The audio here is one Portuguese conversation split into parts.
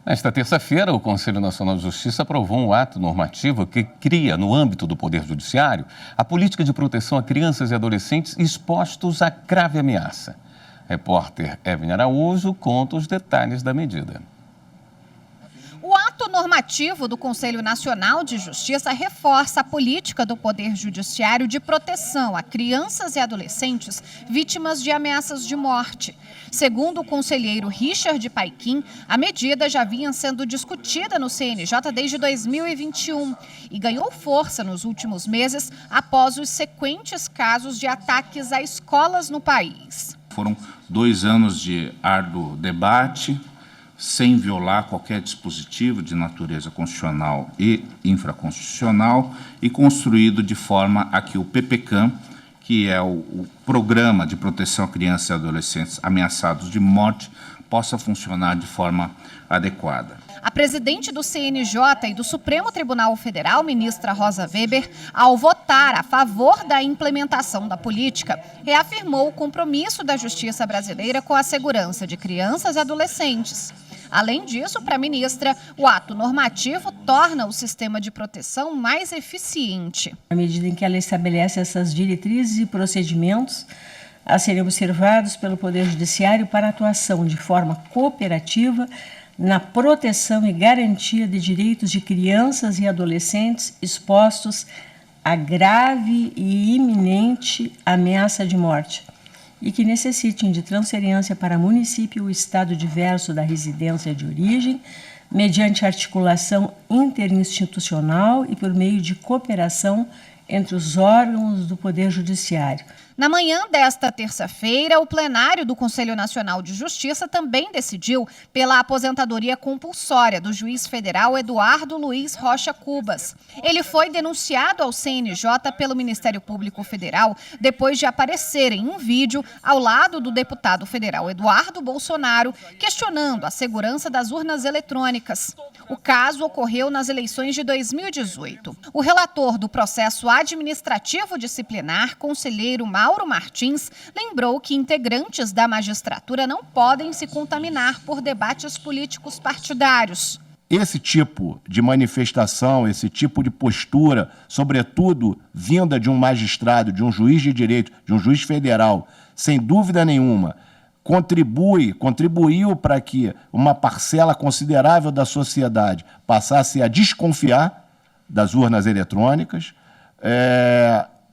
Nesta terça-feira, o Conselho Nacional de Justiça aprovou um ato normativo que cria, no âmbito do Poder Judiciário, a política de proteção a crianças e adolescentes expostos a grave ameaça. Repórter Evelyn Araújo conta os detalhes da medida. O ato normativo do Conselho Nacional de Justiça reforça a política do Poder Judiciário de proteção a crianças e adolescentes vítimas de ameaças de morte. Segundo o conselheiro Richard Paiquim, a medida já vinha sendo discutida no CNJ desde 2021 e ganhou força nos últimos meses após os sequentes casos de ataques a escolas no país. Foram 2 anos de árduo debate, sem violar qualquer dispositivo de natureza constitucional e infraconstitucional e construído de forma a que o PPCAM, que é o Programa de Proteção a Crianças e Adolescentes Ameaçados de Morte, possa funcionar de forma adequada. A presidente do CNJ e do Supremo Tribunal Federal, ministra Rosa Weber, ao votar a favor da implementação da política, reafirmou o compromisso da justiça brasileira com a segurança de crianças e adolescentes. Além disso, para a ministra, o ato normativo torna o sistema de proteção mais eficiente. À medida em que ela estabelece essas diretrizes e procedimentos a serem observados pelo Poder Judiciário para atuação de forma cooperativa na proteção e garantia de direitos de crianças e adolescentes expostos a grave e iminente ameaça de morte e que necessitem de transferência para município ou estado diverso da residência de origem, mediante articulação interinstitucional e por meio de cooperação entre os órgãos do Poder Judiciário. Na manhã desta terça-feira, o plenário do Conselho Nacional de Justiça também decidiu pela aposentadoria compulsória do juiz federal Eduardo Luiz Rocha Cubas. Ele foi denunciado ao CNJ pelo Ministério Público Federal depois de aparecer em um vídeo ao lado do deputado federal Eduardo Bolsonaro, questionando a segurança das urnas eletrônicas. O caso ocorreu nas eleições de 2018. O relator do processo administrativo disciplinar, conselheiro Mauro Martins, lembrou que integrantes da magistratura não podem se contaminar por debates políticos partidários. Esse tipo de manifestação, esse tipo de postura, sobretudo vinda de um magistrado, de um juiz de direito, de um juiz federal, sem dúvida nenhuma, contribuiu para que uma parcela considerável da sociedade passasse a desconfiar das urnas eletrônicas.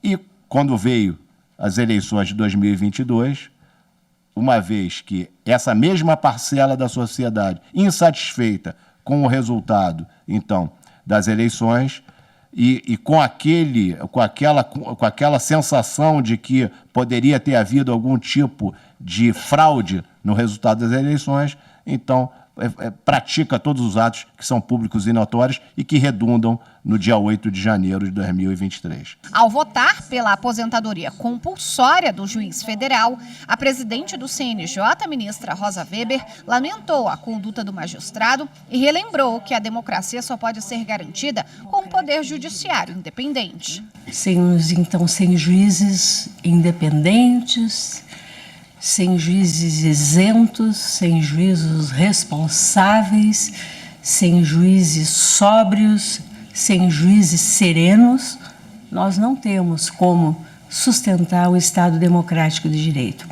E quando veio as eleições de 2022, uma vez que essa mesma parcela da sociedade, insatisfeita com o resultado, então, das eleições, e com aquela sensação de que poderia ter havido algum tipo de fraude no resultado das eleições, então pratica todos os atos que são públicos e notórios e que redundam no dia 8 de janeiro de 2023. Ao votar pela aposentadoria compulsória do juiz federal, a presidente do CNJ, ministra Rosa Weber, lamentou a conduta do magistrado e relembrou que a democracia só pode ser garantida com um poder judiciário independente. Sem juízes independentes, sem juízes isentos, sem juízos responsáveis, sem juízes sóbrios, sem juízes serenos, nós não temos como sustentar o Estado democrático de direito.